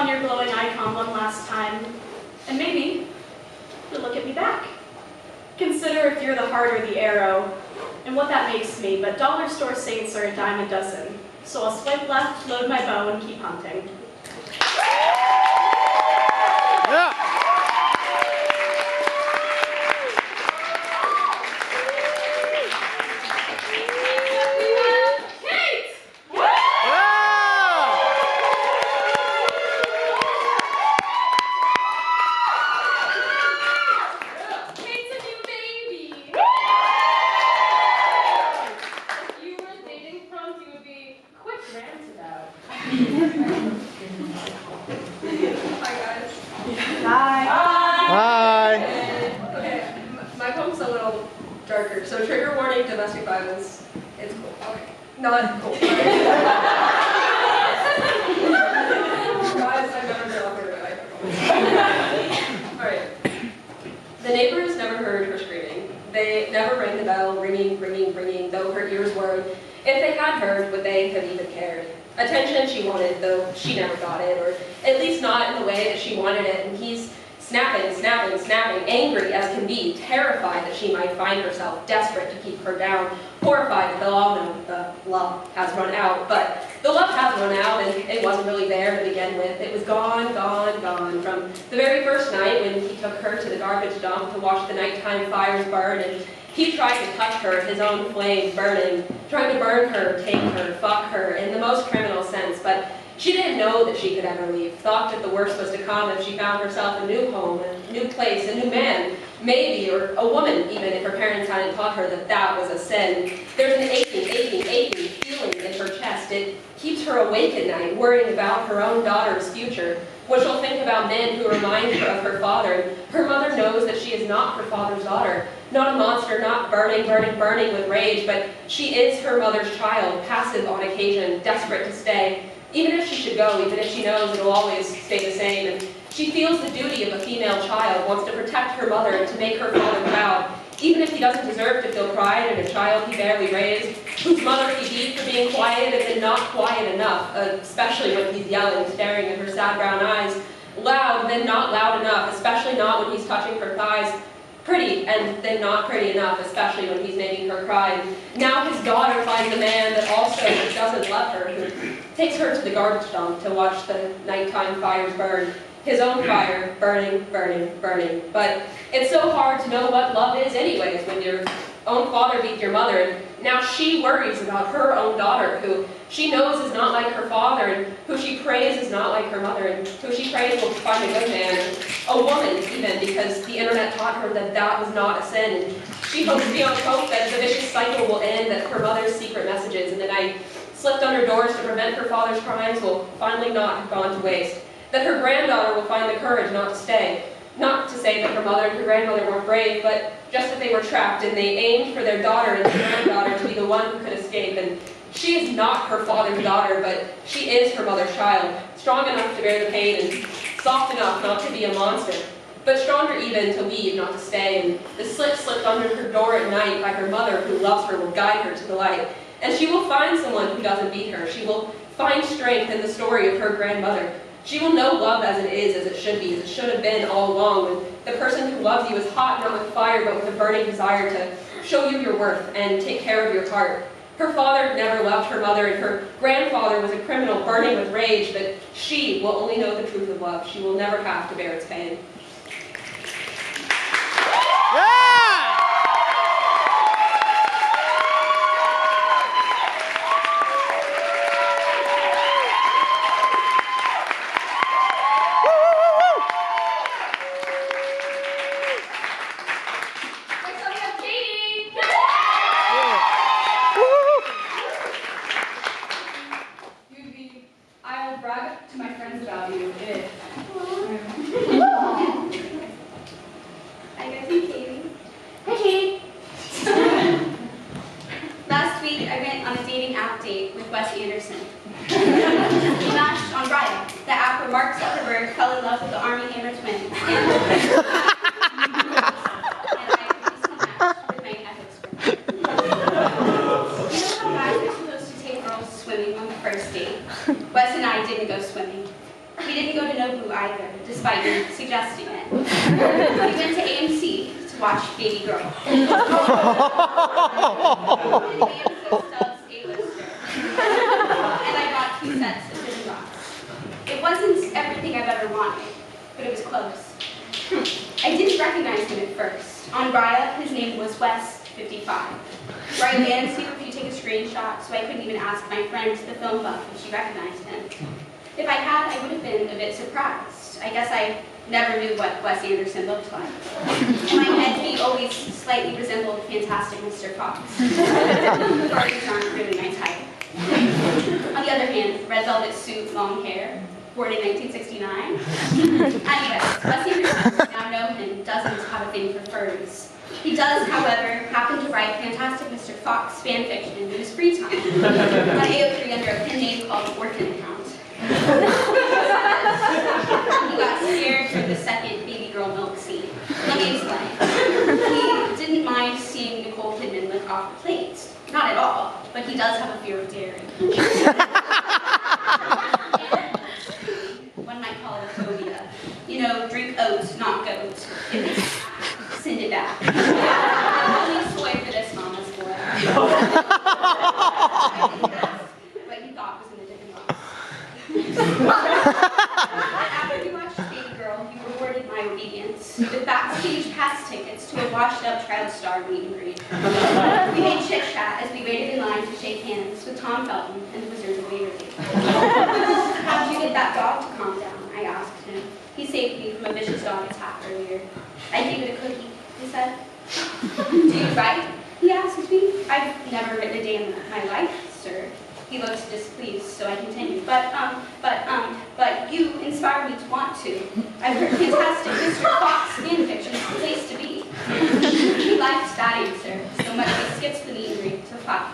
on your glowing icon one last time, and maybe you'll look at me back. Consider if you're the heart or the arrow, and what that makes me, but dollar store saints are a dime a dozen. So I'll swipe left, load my bow, and keep hunting. Yeah. Darker. So trigger warning, domestic violence. It's cool. Okay. Not cool. Guys, I've never been off Alright. The neighbors never heard her screaming. They never rang the bell, ringing, ringing, ringing, though her ears were. If they had heard, would they have even cared? Attention she wanted, though she never got it, or at least not in the way that she wanted it, and he's snapping, snapping, snapping, angry as can be, terrified that she might find herself, desperate to keep her down, horrified that they'll all know the love has run out. But the love has run out, and it wasn't really there to begin with. It was gone, gone, gone. From the very first night when he took her to the garbage dump to watch the nighttime fires burn, and he tried to touch her, his own flames burning, trying to burn her, take her, fuck her, in the most criminal sense. But she didn't know that she could ever leave, thought that the worst was to come if she found herself a new home, a new place, a new man, maybe, or a woman even, if her parents hadn't taught her that that was a sin. There's an aching, aching, aching feeling in her chest. It keeps her awake at night, worrying about her own daughter's future, what she'll think about men who remind her of her father. Her mother knows that she is not her father's daughter, not a monster, not burning, burning, burning with rage, but she is her mother's child, passive on occasion, desperate to stay. Even if she should go, even if she knows it'll always stay the same, and she feels the duty of a female child, wants to protect her mother and to make her father proud, even if he doesn't deserve to feel pride in a child he barely raised, whose mother he beat for being quiet and then not quiet enough, especially when he's yelling, staring at her sad brown eyes, loud, then not loud enough, especially not when he's touching her thighs, pretty, and then not pretty enough, especially when he's making her cry. And now his daughter finds a man that also doesn't love her, who takes her to the garbage dump to watch the nighttime fires burn. His own fire, burning, burning, burning. But it's so hard to know what love is anyways when your own father beat your mother, and now she worries about her own daughter, who she knows is not like her father, and who she prays is not like her mother, and who she prays will find a good man, and a woman even, because the internet taught her that that was not a sin. And she hopes beyond hope that the vicious cycle will end, that her mother's secret messages in the night slipped under doors to prevent her father's crimes will finally not have gone to waste, that her granddaughter will find the courage not to stay. Not to say that her mother and her grandmother weren't brave, but just that they were trapped, and they aimed for their daughter and their granddaughter to be the one who could escape. And she is not her father's daughter, but she is her mother's child, strong enough to bear the pain and soft enough not to be a monster, but stronger even to leave, not to stay. And the slip slipped under her door at night by her mother, who loves her, will guide her to the light. And she will find someone who doesn't beat her. She will find strength in the story of her grandmother. She will know love as it is, as it should be, as it should have been all along, when the person who loves you is hot, not with fire, but with a burning desire to show you your worth and take care of your heart. Her father never loved her mother, and her grandfather was a criminal burning with rage, but she will only know the truth of love. She will never have to bear its pain. He didn't go to Nobu either, despite me suggesting it. He went to AMC to watch Baby Girl. And AMC Stubbs A-lister. And I got 2 sets of his rocks. It wasn't everything I've ever wanted, but it was close. I didn't recognize him at first. On Raya, his name was Wes55. Riley Ansue, if you take a screenshot, so I couldn't even ask my friend, the film buff, if she recognized him. If I had, I would have been a bit surprised. I guess I never knew what Wes Anderson looked like. In my head, he always slightly resembled Fantastic Mr. Fox. Authorities aren't really my type. On the other hand, red velvet suit, long hair, born in 1969. Anyways, Wes Anderson, now know him, doesn't have a thing for furs. He does, however, happen to write Fantastic Mr. Fox fanfiction in his free time on AO3 under a pen name called Orphan Account. He got scared for the second Baby Girl milk scene. Let me explain. He didn't mind seeing Nicole Kidman lick off the plate. Not at all, but he does have a fear of dairy. One might call it a phobia. You know, drink oats, not goat. Send it back. Only soy for this mama's boy. What you thought was in a different box. After we watched Baby Girl, you rewarded my obedience with backstage pass tickets to a washed-up child star meet and greet. We made chit-chat as we waited in line to shake hands with Tom Felton and the Wizards of Waverly. How did you get that dog to calm down? I asked him. He saved me from a vicious dog attack earlier. I gave it a cookie, he said. Do you write? He asked me. I've never written a day in my life, sir. He looked displeased, so I continued. But you inspire me to want to. I've heard Fantastic Mr. Fox fanfiction is the place to be. He liked that answer so much he skipped the meet and greet to 5.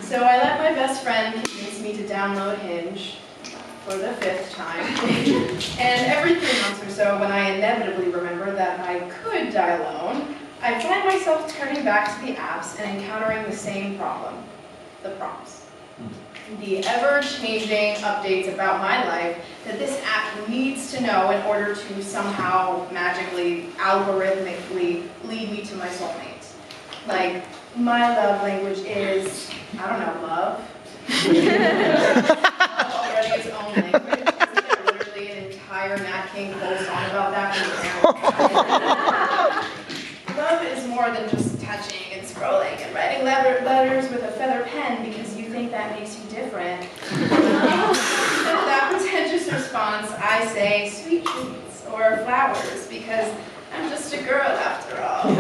So I let my best friend convince me to download Hinge for the 5th time. And every 3 months or so, when I inevitably remember that I could die alone, I find myself turning back to the apps and encountering the same problem, the prompts. The ever-changing updates about my life that this app needs to know in order to somehow magically, algorithmically lead me to my soulmate. Like, my love language is, I don't know, love. Already its own language. Isn't there literally an entire Nat King Cole song about that? Love is more than just touching and scrolling and writing letters with a feather pen because you think that makes you different. With that pretentious response, I say sweet treats or flowers because I'm just a girl after all.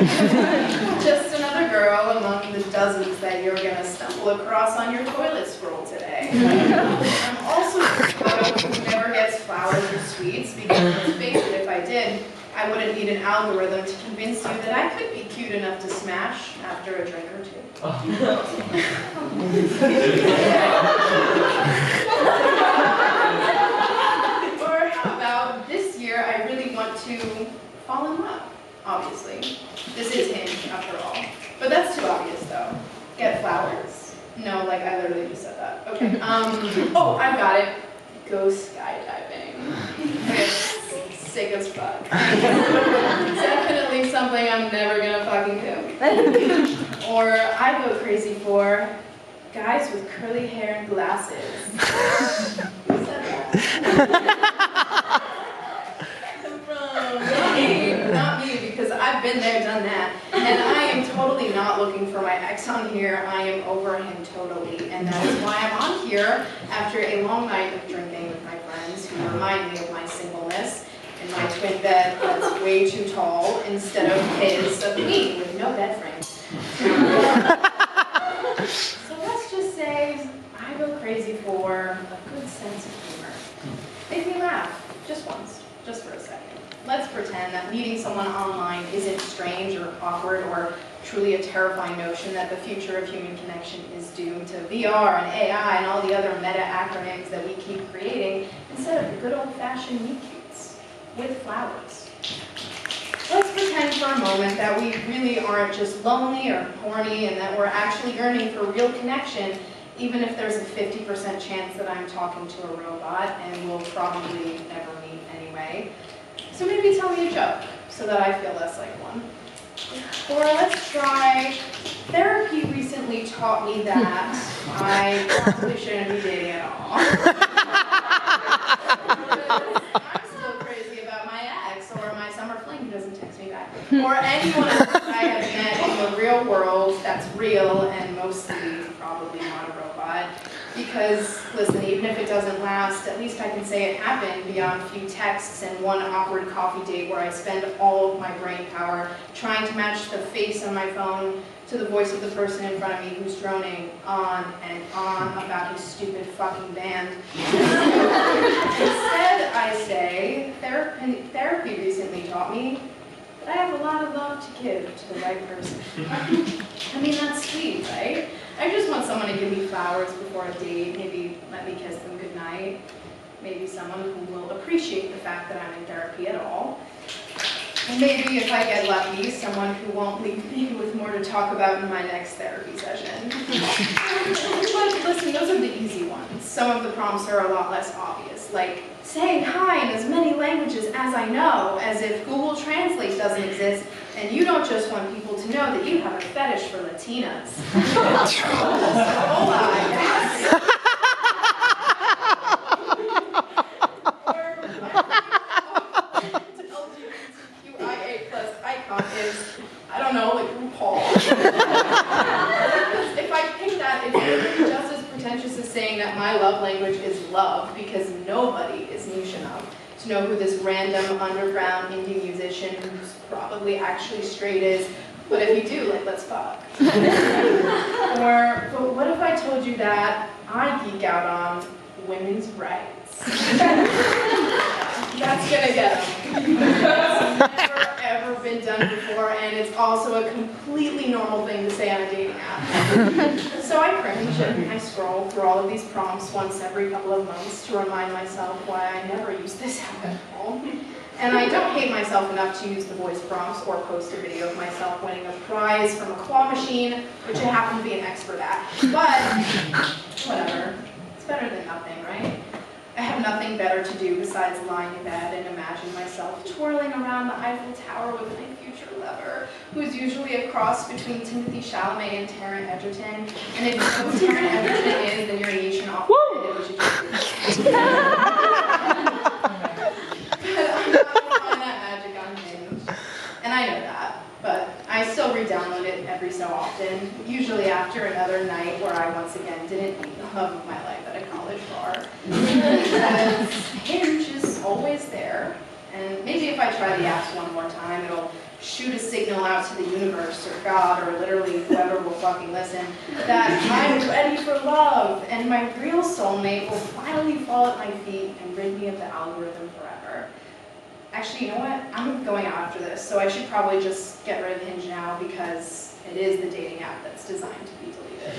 Just another girl among the dozens that you're gonna stumble across on your toilet scroll today. I'm also a girl who never gets flowers or sweets because, let's face it, if I did, I wouldn't need an algorithm to convince you that I could be cute enough to smash after a drink or two. Or how about this year I really want to fall in love, obviously. This is Hinge, after all. But that's too obvious, though. Get flowers. No, like, I literally just said that. Okay, oh, I've got it. Go skydiving. It's sick as fuck. Definitely something I'm never gonna fucking do. Or I go crazy for guys with curly hair and glasses. Who said that? Not me, because I've been there, done that. And I am totally not looking for my ex on here. I am over him totally. And that is why I'm on here after a long night of drinking with my friends who remind me of my singleness. in my twin bed that's way too tall instead of his of me with no bed frame. So let's just say I go crazy for a good sense of humor. Make me laugh, just once, just for a second. Let's pretend that meeting someone online isn't strange or awkward or truly a terrifying notion that the future of human connection is doomed to VR and AI and all the other meta acronyms that we keep creating instead of the good old-fashioned meet-cutes with flowers. Let's pretend for a moment that we really aren't just lonely or horny and that we're actually yearning for real connection, even if there's a 50% chance that I'm talking to a robot and we'll probably never meet anyway. So maybe tell me a joke so that I feel less like one. Or let's try, therapy recently taught me that I probably shouldn't be dating at all. I'm still crazy about my ex or my summer fling who doesn't text me back. Or anyone else I have met in the real world that's real and mostly probably not a robot. Because, listen, even if it doesn't last, at least I can say it happened beyond a few texts and one awkward coffee date where I spend all of my brain power trying to match the face on my phone to the voice of the person in front of me who's droning on and on about his stupid fucking band. Instead, I say, therapy recently taught me that I have a lot of love to give to the right person. I mean, that's sweet, right? I just want someone to give me flowers before a date, maybe let me kiss them goodnight, maybe someone who will appreciate the fact that I'm in therapy at all. And maybe if I get lucky, someone who won't leave me with more to talk about in my next therapy session. But listen, those are the easy ones. Some of the prompts are a lot less obvious, like saying hi in as many languages as I know, as if Google Translate doesn't exist, and you don't just want people to know that you have a fetish for Latinas. Hola, yes. LGBTQIA+ icon is, I don't know, like RuPaul. If I pick that, it's really just as pretentious as saying that my love language is love, because nobody is niche enough to know who this random underground indie musician who's probably actually straight is, but if you do, like, let's fuck. Or, but what if I told you that I geek out on women's rights? That's gonna get them. It's never ever been done before, and it's also a completely normal thing to say on a dating app. So I cringe and I scroll through all of these prompts once every couple of months to remind myself why I never use this app at all. And I don't hate myself enough to use the voice prompts or post a video of myself winning a prize from a claw machine, which I happen to be an expert at. But whatever, it's better than nothing, right? I have nothing better to do besides lying in bed and imagine myself twirling around the Eiffel Tower with my future lover, who's usually a cross between Timothy Chalamet and Taron Egerton. And if you know who Taron Egerton is, then you're an Asian off. But I'm not gonna find that magic on Hinge. And I know that, but I still re-download it every so often, usually after another night where I once again didn't meet the love of my life at a college bar. Because Hinge is always there, and maybe if I try the apps one more time, it'll shoot a signal out to the universe or God or literally whoever will fucking listen that I'm ready for love, and my real soulmate will finally fall at my feet and rid me of the algorithm forever. Actually, you know what? I'm going out after this, so I should probably just get rid of Hinge now because it is the dating app that's designed to be deleted.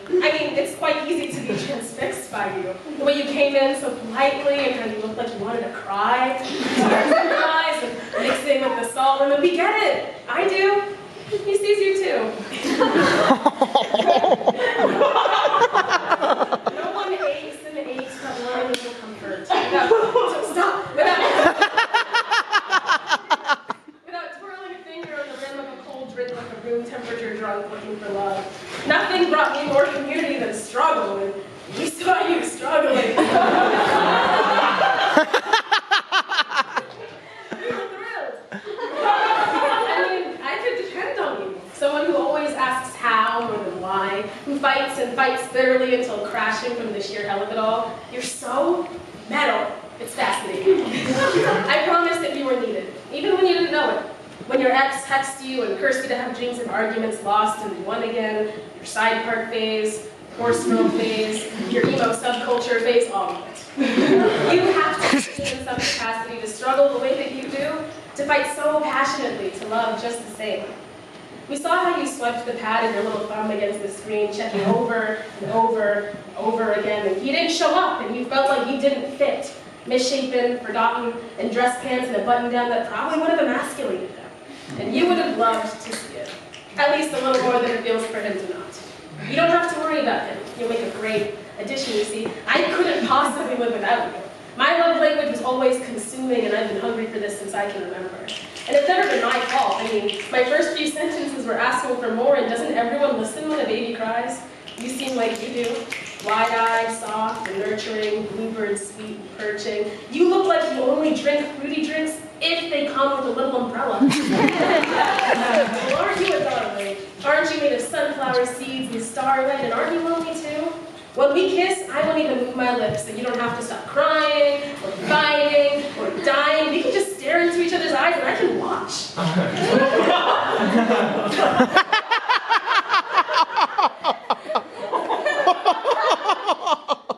me. I mean, it's quite easy to be transfixed by you. The way you came in so politely and how you looked like you wanted to cry. Tears in your eyes and mixing with the salt, and then we get it. I do. He sees you too. No one aches and aches but learning to comfort. So stop. Without twirling a finger on the rim of a cold drink like a room temperature drunk looking for love. Nothing brought me more community than struggle, and we saw you struggling. We were thrilled. I mean, I could depend on you. Someone who always asks how more than why, who fights and fights bitterly until crashing from the sheer hell of it all. You're so metal. It's fascinating. I promised that you were needed, even when you didn't know it. When your ex texted you and cursed you to have dreams and arguments lost and won again, your side part phase, horse girl phase, your emo subculture phase, all of it. You have to be in some capacity to struggle the way that you do, to fight so passionately, to love just the same. We saw how you swiped the pad of your little thumb against the screen, checking over and over and over again, and he didn't show up, and you felt like you didn't fit. Misshapen, forgotten, and dress pants and a button-down that probably would have emasculated him. And you would have loved to see it. At least a little more than it feels for him to not. You don't have to worry about him. You'll make a great addition, you see. I couldn't possibly live without you. My love language was always consuming, and I've been hungry for this since I can remember. And it's never been my fault. I mean, my first few sentences were asking for more, and doesn't everyone listen when a baby cries? You seem like you do. Wide-eyed, soft, and nurturing, bluebird sweet and perching. You look like you only drink fruity drinks if they come with a little umbrella. Well, aren't you a darling? Aren't you made of sunflower seeds and starlight, and aren't you lonely too? When we kiss, I won't even move my lips, and you don't have to stop crying, or fighting, or dying. We can just stare into each other's eyes, and I can watch.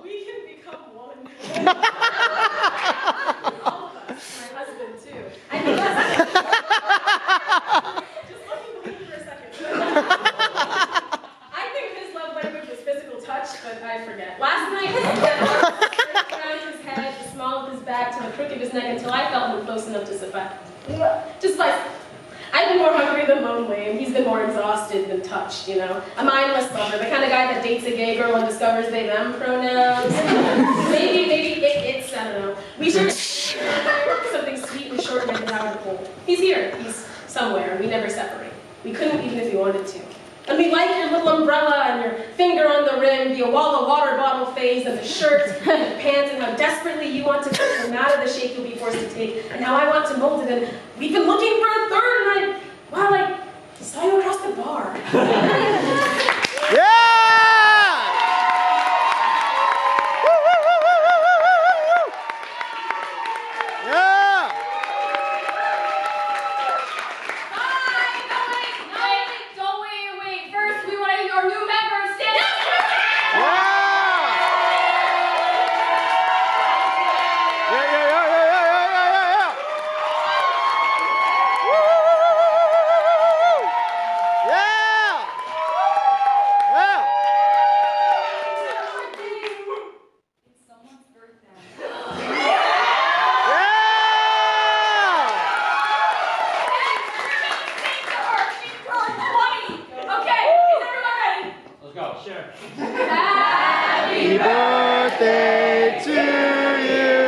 We can become one. All of us, my husband too. I think that's just let me believe for a second. I think his love language was physical touch, but I forget. Last night, he went around his head, the small of his back, to the crook of his neck until I felt him close enough to suffice. Just like, I've been more hungry than lonely, and he's been more exhausted than touched, you know? A mindless lover, the kind of guy that dates a gay girl and discovers they, them pronouns. Maybe it's, I don't know. We should something sweet and short and powerful. He's here, he's somewhere, and we never separate. We couldn't even if we wanted to. And we like your little umbrella and your finger on the rim, the Awala water bottle phase, and the shirt and the pants, and how desperately you want to fit them out of the shape you'll be forced to take, and how I want to mold it. And we've been looking for a third, and I saw you across the bar. Yeah! Yeah! Don't wait. First, we want to hear our new members. Stand up. It's someone's birthday. Okay, is everyone ready? Let's go. Sure. Happy birthday to you.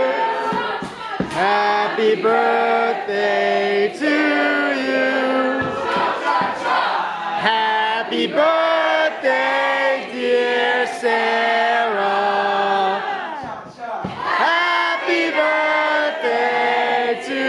Happy birthday to you. Happy birthday, dear Sarah. Happy birthday to